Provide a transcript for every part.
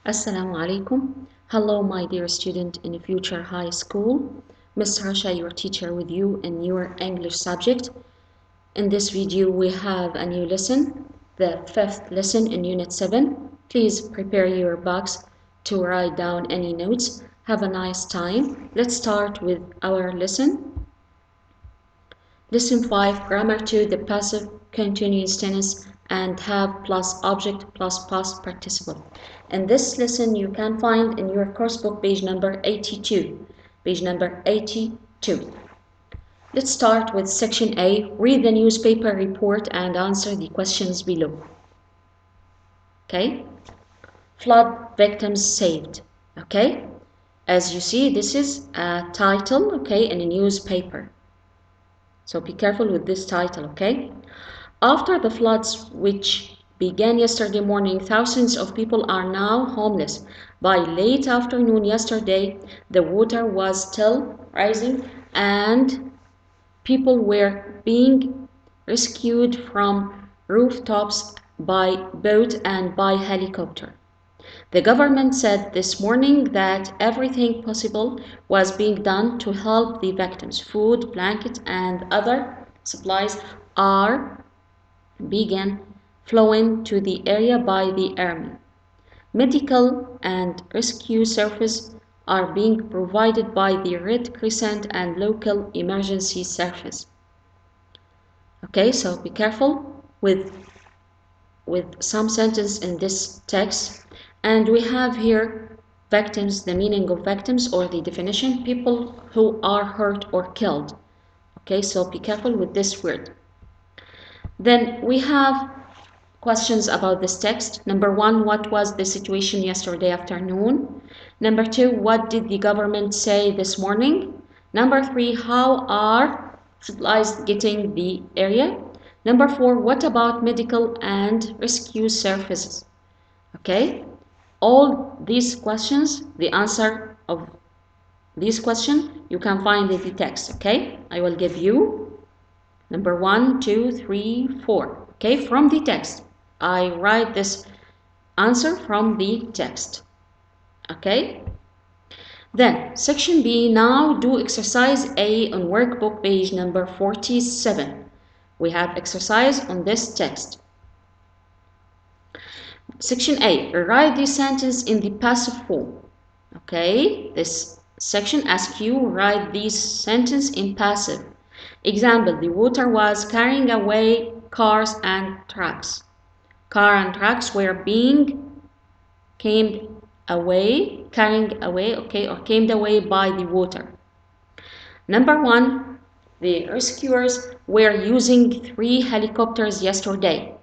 Assalamu alaikum. Hello, my dear student in future high school. Miss Rasha, your teacher, with you in your English subject. In this video, we have a new lesson, the fifth lesson in Unit 7. Please prepare your box to write down any notes. Have a nice time. Let's start with our lesson. Lesson 5, Grammar 2, the passive continuous tense and have plus object plus past participle. In this lesson, you can find in your course book page number 82. Page number 82. Let's start with section A. Read the newspaper report and answer the questions below. Okay? Flood victims saved. Okay? As you see, this is a title, okay, in a newspaper. So be careful with this title, okay? After the floods, which began yesterday morning, thousands of people are now homeless. By late afternoon yesterday, the water was still rising and people were being rescued from rooftops by boat and by helicopter. The government said this morning that everything possible was being done to help the victims. Food, blankets, and other supplies are began flowing to the area by the army. Medical and rescue services are being provided by the Red Crescent and local emergency service. Okay, so be careful with some sentence in this text. And we have here victims, the meaning of victims or the definition, people who are hurt or killed. Okay, so be careful with this word. Then we have questions about this text. Number 1, what was the situation yesterday afternoon? Number 2, what did the government say this morning? Number 3, how are supplies getting the area? Number 4, what about medical and rescue services? Okay, all these questions, the answer of these questions you can find in the text. Okay, I will give you number 1, 2, 3, 4. Okay, from the text. I write this answer from the text. Okay, then section B. Now do exercise A on workbook page number 47. We have exercise on this text. Section A. Write the sentence in the passive form. Okay, this section asks you write this sentence in passive. Example, the water was carrying away cars and trucks. Car and trucks were being carried away, okay, or carried away by the water. Number 1, the rescuers were using 3 helicopters yesterday.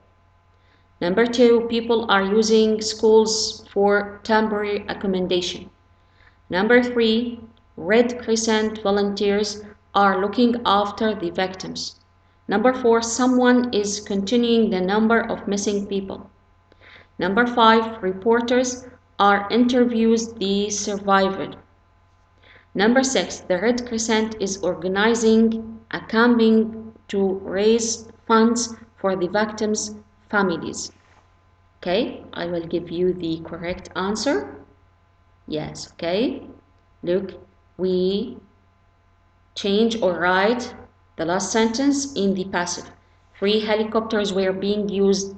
Number 2, people are using schools for temporary accommodation. Number 3, Red Crescent volunteers are looking after the victims. Number 4, someone is continuing the number of missing people. Number 5, reporters are interviews the survivor. Number 6, the Red Crescent is organizing a campaign to raise funds for the victims' families. Okay, I will give you the correct answer. Yes, okay. Look, we change or write the last sentence in the passive. 3 helicopters were being used,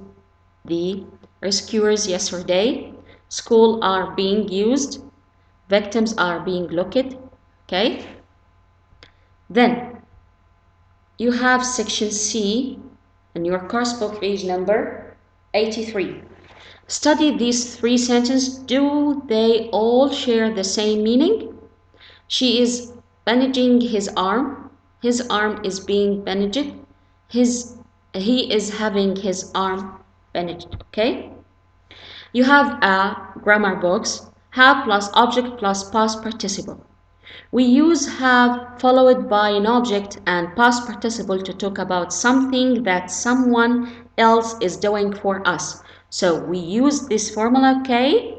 the rescuers yesterday. School are being used. Victims are being looked. Okay. Then you have section C in your course book page number 83. Study these 3 sentences. Do they all share the same meaning? She is bandaging his arm. His arm is being bandaged. He is having his arm bandaged. Okay? You have a grammar box. Have plus object plus past participle. We use have followed by an object and past participle to talk about something that someone else is doing for us. So we use this formula, okay?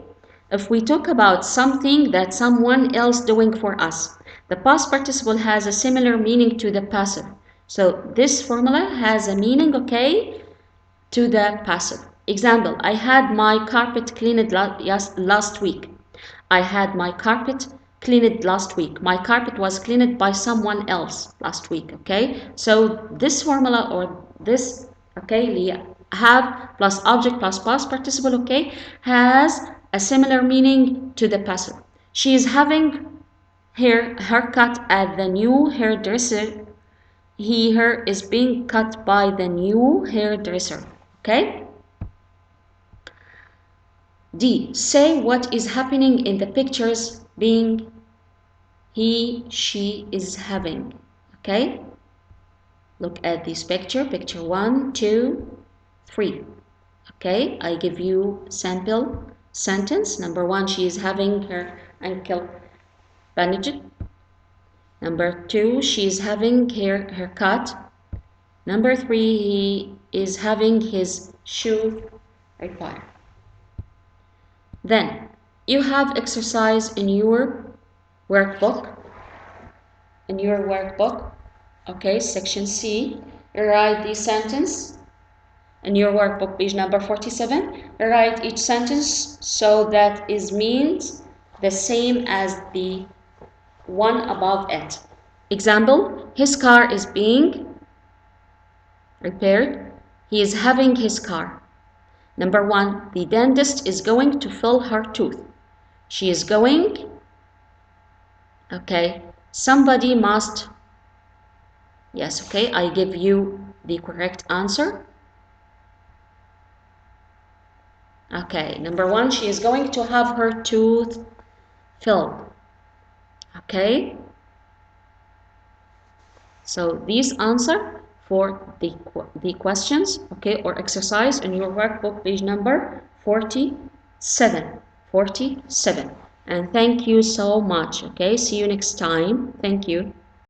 If we talk about something that someone else doing for us, the past participle has a similar meaning to the passive. So this formula has a meaning, okay, to the passive. Example, I had my carpet cleaned last week. I had my carpet cleaned last week. My carpet was cleaned by someone else last week. Okay, so this formula or this, okay, have plus object plus past participle, okay, has a similar meaning to the passive. She is having her haircut at the new hairdresser. Her is being cut by the new hairdresser. Okay. D. Say what is happening in the pictures being she is having. Okay. Look at this picture. Picture 1, 2, 3. Okay. I give you sample sentence. Number 1, she is having her ankle bandaged. Number 2, she is having her haircut. Number 3, he is having his shoe repaired. Then you have exercise in your workbook. Okay, section C. Write the sentence in your workbook, page number 47. Write each sentence so that it means the same as the one above it. Example, his car is being repaired. He is having his car. Number 1, the dentist is going to fill her tooth. She is going. Okay, somebody must. Yes, okay, I give you the correct answer. Okay, number 1, she is going to have her tooth filled. Okay, so these answer for the questions, okay, or exercise in your workbook, page number 47. And thank you so much. Okay, see you next time. Thank you.